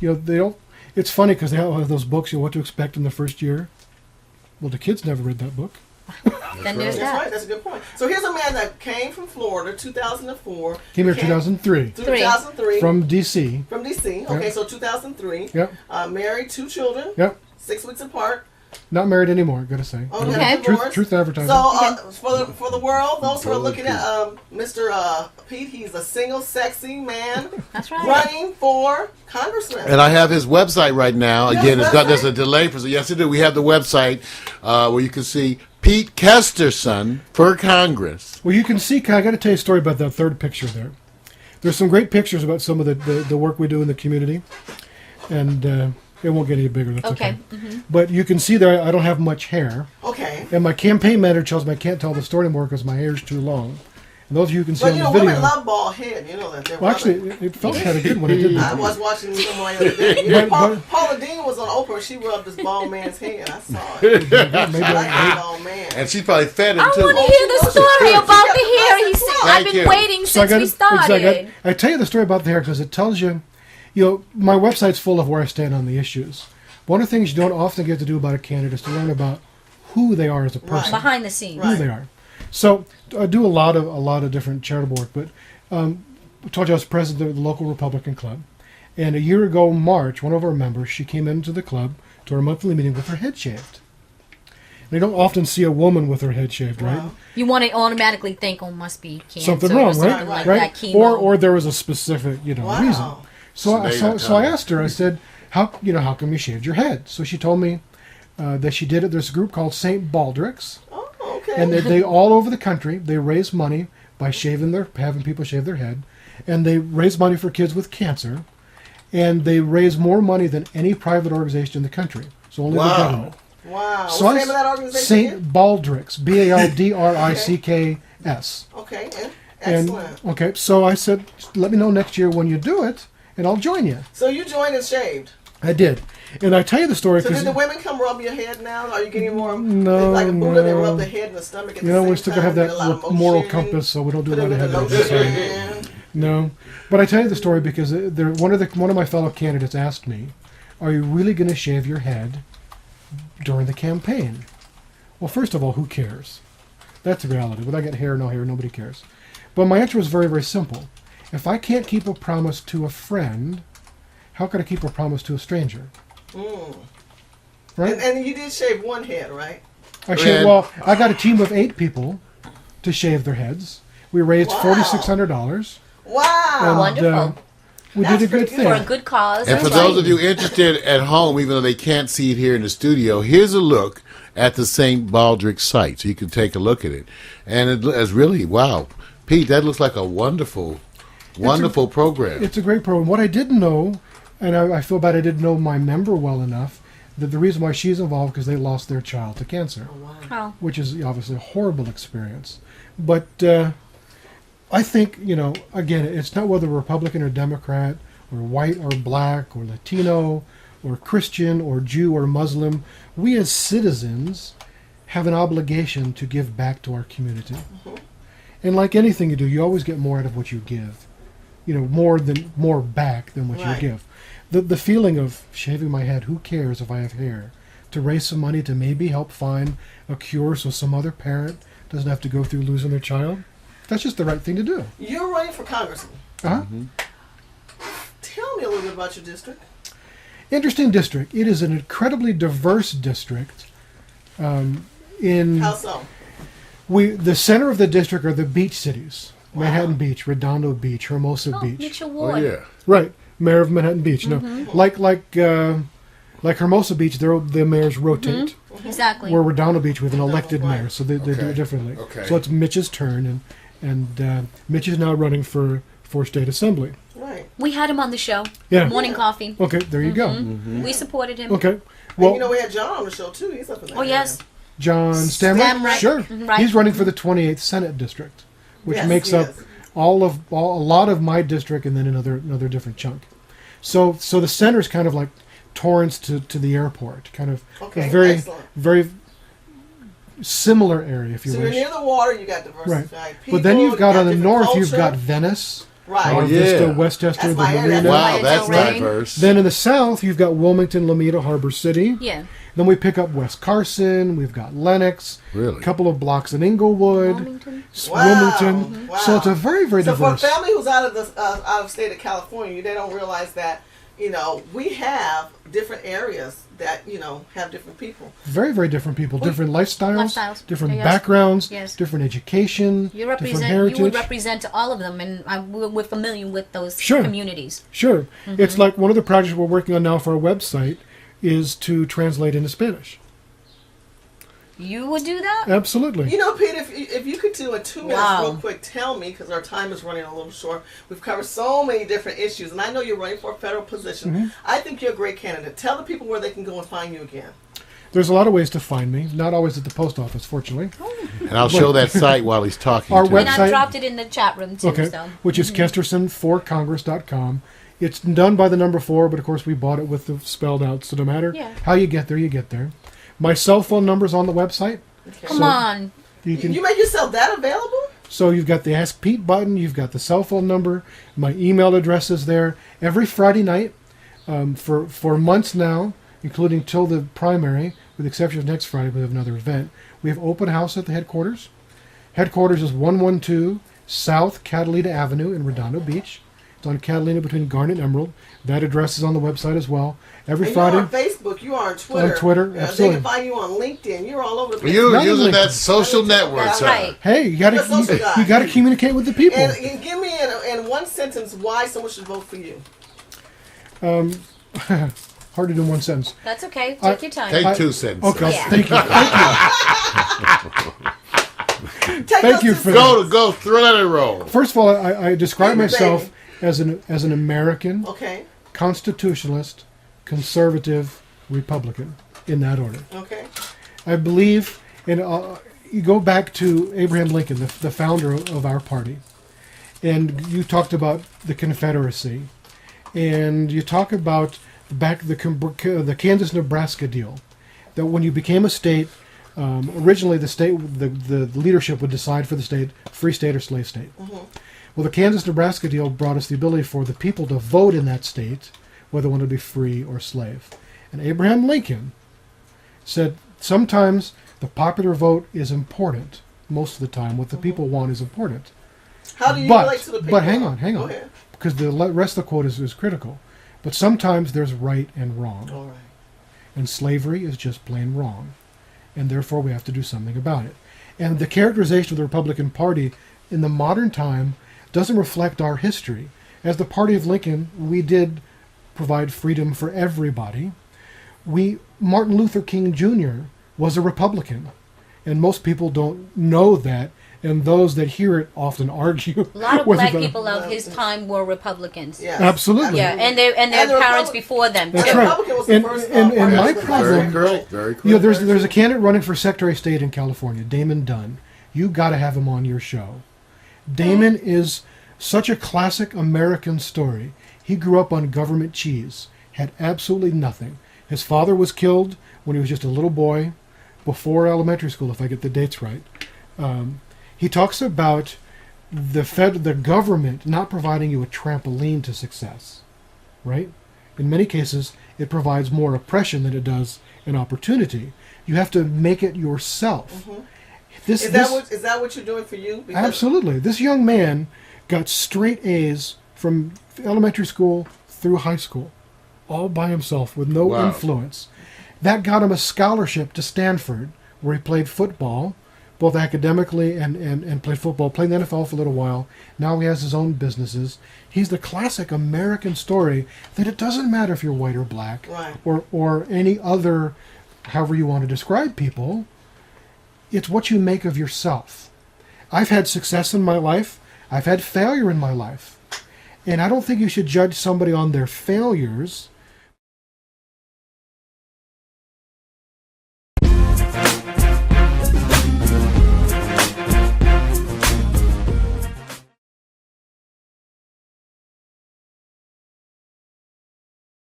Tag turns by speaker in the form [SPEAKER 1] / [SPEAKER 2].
[SPEAKER 1] they don't. It's funny because they all have those books. What to expect in the first year. Well, the kids never read that book.
[SPEAKER 2] Then there's that.
[SPEAKER 3] Right. That's a good point. So here's a man that came from Florida, 2004.
[SPEAKER 1] Came here 2003.
[SPEAKER 3] 2003.
[SPEAKER 1] From D.C.
[SPEAKER 3] From D.C. Okay, so 2003.
[SPEAKER 1] Yep.
[SPEAKER 3] Married, 2 children.
[SPEAKER 1] Yep.
[SPEAKER 3] 6 weeks apart.
[SPEAKER 1] Not married anymore, gotta say.
[SPEAKER 3] Okay.
[SPEAKER 1] Truth advertising.
[SPEAKER 3] So, for the world, those who are looking at Mr. Pete, he's a single, sexy man.
[SPEAKER 2] That's right.
[SPEAKER 3] Running for congressman.
[SPEAKER 4] And I have his website right now. Again, there's a delay for. Yes, it do. We have the website where you can see Pete Kesterson for Congress.
[SPEAKER 1] Well, you can see. I got to tell you a story about that third picture there. There's some great pictures about some of the work we do in the community, and. It won't get any bigger. That's okay. Mm-hmm. But you can see there I don't have much hair.
[SPEAKER 3] Okay.
[SPEAKER 1] And my campaign manager tells me I can't tell the story anymore because my hair's too long. And those of you who can see on the video.
[SPEAKER 3] Women love bald head. You know that.
[SPEAKER 1] Well, actually, it felt kind of good when I did that.
[SPEAKER 3] I was watching someone the other day. Paula Dean was on Oprah. She rubbed this bald man's head. I saw it. Maybe I like bald man.
[SPEAKER 4] And she probably fed him too.
[SPEAKER 2] I want to hear the story about the hair. He said, I've been waiting since we started.
[SPEAKER 1] I tell you the story about the hair because it tells you, my website's full of where I stand on the issues. One of the things you don't often get to do about a candidate is to learn about who they are as a person,
[SPEAKER 2] behind the scenes,
[SPEAKER 1] who they are. So I do a lot of different charitable work. But I told you I was president of the local Republican club, and a year ago, March, one of our members, she came into the club to our monthly meeting with her head shaved. And you don't often see a woman with her head shaved, right?
[SPEAKER 2] You want to automatically think, must be cancer,
[SPEAKER 1] something wrong,
[SPEAKER 2] or something like that, chemo.
[SPEAKER 1] Or there was a specific reason. So I asked her. I said, how come you shaved your head? So she told me that she did it. There's a group called St. Baldrick's.
[SPEAKER 3] Oh, okay.
[SPEAKER 1] And they all over the country, they raise money by having people shave their head. And they raise money for kids with cancer. And they raise more money than any private organization in the country. So only the government.
[SPEAKER 3] Wow.
[SPEAKER 1] So
[SPEAKER 3] What's the name of that organization?
[SPEAKER 1] St. Baldrick's. Baldricks.
[SPEAKER 3] Okay. Excellent.
[SPEAKER 1] Okay, so I said, let me know next year when you do it, and I'll join you.
[SPEAKER 3] So you joined and shaved?
[SPEAKER 1] I did. And I tell you the story.
[SPEAKER 3] So did the women come rub your head now? Are you getting more
[SPEAKER 1] like
[SPEAKER 3] a Buddha? They rub the head and the stomach at the same time?
[SPEAKER 1] We still got to have that moral compass, so we don't do a lot of head rubbing. No. But I tell you the story because one of my fellow candidates asked me, are you really going to shave your head during the campaign? Well, first of all, who cares? That's the reality. Whether I get hair or no hair, nobody cares. But my answer was very, very simple. If I can't keep a promise to a friend, how could I keep a promise to a stranger? Right?
[SPEAKER 3] And you did shave one head, right?
[SPEAKER 1] I got a team of 8 people to shave their heads. We raised $4,600.
[SPEAKER 3] Wow.
[SPEAKER 1] And,
[SPEAKER 2] wonderful.
[SPEAKER 1] We did a good thing.
[SPEAKER 2] For a good cause.
[SPEAKER 4] And for those of you interested at home, even though they can't see it here in the studio, here's a look at the St. Baldrick site. So you can take a look at it. And it's really, wow. Pete, that looks like a wonderful program.
[SPEAKER 1] It's a great program. What I didn't know, and I feel bad I didn't know my member well enough, that the reason why she's involved because they lost their child to cancer, which is obviously a horrible experience. But I think, again, it's not whether Republican or Democrat or white or black or Latino or Christian or Jew or Muslim. We as citizens have an obligation to give back to our community. Mm-hmm. And like anything you do, you always get more out of what you give. More back than what you give. The feeling of shaving my head, who cares if I have hair? To raise some money to maybe help find a cure so some other parent doesn't have to go through losing their child. That's just the right thing to do.
[SPEAKER 3] You're running for congressman.
[SPEAKER 1] Uh-huh.
[SPEAKER 4] Mm-hmm.
[SPEAKER 3] Tell me a little bit about your district.
[SPEAKER 1] Interesting district. It is an incredibly diverse district.
[SPEAKER 3] How so?
[SPEAKER 1] The center of the district are the beach cities. Wow. Manhattan Beach, Redondo Beach, Hermosa Beach.
[SPEAKER 2] Mitchell Ward.
[SPEAKER 4] Oh, yeah.
[SPEAKER 1] Right. Mayor of Manhattan Beach. Mm-hmm. No, like Hermosa Beach, the mayors rotate.
[SPEAKER 2] Mm-hmm. Exactly.
[SPEAKER 1] Where Redondo Beach with an elected mayor, so they do it differently.
[SPEAKER 4] Okay.
[SPEAKER 1] So it's Mitch's turn, and Mitch is now running for state assembly.
[SPEAKER 3] Right.
[SPEAKER 2] We had him on the show.
[SPEAKER 1] Yeah.
[SPEAKER 2] Morning Coffee.
[SPEAKER 1] Okay, there you go.
[SPEAKER 2] Mm-hmm. We supported him.
[SPEAKER 1] Okay.
[SPEAKER 3] Well, and we had John on the show too. He's up in there.
[SPEAKER 2] yes.
[SPEAKER 1] John Stamright? Sure.
[SPEAKER 2] Right.
[SPEAKER 1] He's running for the 28th Senate District, which makes up a lot of my district and then another different chunk. So the center is kind of like Torrance to the airport, kind of a very, very similar area, if you wish.
[SPEAKER 3] So you're near the water, you got diversified people.
[SPEAKER 1] But then you've got on the north, you've got Venice,
[SPEAKER 3] Right.
[SPEAKER 1] Mar Vista, Westchester, the Marina.
[SPEAKER 4] Wow, that's diverse.
[SPEAKER 1] Then in the south, you've got Wilmington, Lomita, Harbor City.
[SPEAKER 2] Yeah.
[SPEAKER 1] Then we pick up West Carson. We've got Lenox.
[SPEAKER 4] Really?
[SPEAKER 1] A couple of blocks in Inglewood.
[SPEAKER 2] Wilmington.
[SPEAKER 1] Wilmington.
[SPEAKER 3] Wow.
[SPEAKER 1] So it's a very, very diverse.
[SPEAKER 3] So for a family who's out of state of California, they don't realize that, we have different areas that, have different people.
[SPEAKER 1] Very, very different people. Different lifestyles. Different
[SPEAKER 2] Yes.
[SPEAKER 1] backgrounds.
[SPEAKER 2] Yes.
[SPEAKER 1] Different education. Different heritage.
[SPEAKER 2] You would represent all of them, and we're familiar with those
[SPEAKER 1] Sure.
[SPEAKER 2] communities.
[SPEAKER 1] Sure. It's like one of the projects we're working on now for our website is to translate into Spanish.
[SPEAKER 2] You would do that?
[SPEAKER 1] Absolutely.
[SPEAKER 3] Pete, if you could do a 2 minutes real quick, tell me, because our time is running a little short. We've covered so many different issues, and I know you're running for a federal position. I think you're a great candidate. Tell the people where they can go and find you again.
[SPEAKER 1] There's a lot of ways to find me. Not always at the post office, fortunately.
[SPEAKER 4] And I'll show that site while he's talking.
[SPEAKER 1] Our
[SPEAKER 4] to
[SPEAKER 2] And
[SPEAKER 1] website-
[SPEAKER 2] I dropped it in the chat room too.
[SPEAKER 1] Okay.
[SPEAKER 2] So.
[SPEAKER 1] Which is Kesterson4congress.com. It's done by the number 4, but of course we bought it with the spelled out, so no matter how you get there, you get there. My cell phone number's on the website.
[SPEAKER 3] Okay.
[SPEAKER 2] Come on.
[SPEAKER 3] You made yourself that available?
[SPEAKER 1] So you've got the Ask Pete button, you've got the cell phone number, my email address is there. Every Friday night, for months now, including till the primary, with the exception of next Friday, we have another event. We have open house at the headquarters. Headquarters is 112 South Catalina Avenue in Redondo Beach. It's on Catalina between Garnet and Emerald. That address is on the website as well. Every Friday.
[SPEAKER 3] You're on Facebook. You are on Twitter.
[SPEAKER 1] On Twitter, absolutely.
[SPEAKER 3] They can find you on LinkedIn. You're all over the place.
[SPEAKER 4] You're
[SPEAKER 1] Not
[SPEAKER 4] using
[SPEAKER 1] only-
[SPEAKER 4] that social network,
[SPEAKER 2] That's
[SPEAKER 4] sir.
[SPEAKER 2] right.
[SPEAKER 1] Hey, you
[SPEAKER 3] You're a social guy.
[SPEAKER 1] gotta communicate with the people.
[SPEAKER 3] And give me in one sentence why someone should vote for you.
[SPEAKER 1] Hard to do in one sentence.
[SPEAKER 2] That's okay. Take your time.
[SPEAKER 4] Take 2 sentences.
[SPEAKER 1] Okay,
[SPEAKER 2] Yeah.
[SPEAKER 1] thank you. Thank you for
[SPEAKER 4] Go, let it roll.
[SPEAKER 1] First of all, I describe
[SPEAKER 3] Baby.
[SPEAKER 1] myself as an American
[SPEAKER 3] Okay.
[SPEAKER 1] constitutionalist, conservative, Republican, in that order.
[SPEAKER 3] Okay.
[SPEAKER 1] I believe, and you go back to Abraham Lincoln, the founder of our party, and you talked about the Confederacy, and you talk about the Kansas-Nebraska deal, that when you became a state, originally the leadership would decide for the state, free state or slave state. Well, the Kansas-Nebraska deal brought us the ability for the people to vote in that state, whether they want to be free or slave. And Abraham Lincoln said sometimes the popular vote is important. Most of the time, what the people want is important.
[SPEAKER 3] How do you relate to the people?
[SPEAKER 1] But hang on.
[SPEAKER 3] Go ahead.
[SPEAKER 1] Because the rest of the quote is critical. But sometimes there's right and wrong.
[SPEAKER 3] All right.
[SPEAKER 1] And slavery is just plain wrong. And therefore we have to do something about it. And the characterization of the Republican Party in the modern time doesn't reflect our history. As the Party of Lincoln, we did provide freedom for everybody. Martin Luther King Jr. was a Republican. And most people don't know that. And those that hear it often argue.
[SPEAKER 2] A lot of black people of his time were Republicans.
[SPEAKER 3] Yes.
[SPEAKER 1] Absolutely.
[SPEAKER 2] Yeah, and their parents before them.
[SPEAKER 1] That's
[SPEAKER 2] too.
[SPEAKER 1] right.
[SPEAKER 3] Republican was the
[SPEAKER 1] And,
[SPEAKER 3] first
[SPEAKER 1] and, and my
[SPEAKER 3] party.
[SPEAKER 1] problem,
[SPEAKER 4] Very correct. Very correct.
[SPEAKER 1] there's a candidate running for Secretary of State in California, Damon Dunn. You got to have him on your show. Damon is such a classic American story. He grew up on government cheese, had absolutely nothing. His father was killed when he was just a little boy, before elementary school, if I get the dates right. He talks about the government not providing you a trampoline to success, right? In many cases, it provides more oppression than it does an opportunity. You have to make it yourself.
[SPEAKER 3] Is that what you're doing for you? Because
[SPEAKER 1] absolutely. This young man got straight A's from elementary school through high school, all by himself with no influence. That got him a scholarship to Stanford, where he played football, both academically and played football, played in the NFL for a little while. Now he has his own businesses. He's the classic American story that it doesn't matter if you're white or black,
[SPEAKER 3] right,
[SPEAKER 1] or any other, however you want to describe people. It's what you make of yourself. I've had success in my life. I've had failure in my life. And I don't think you should judge somebody on their failures.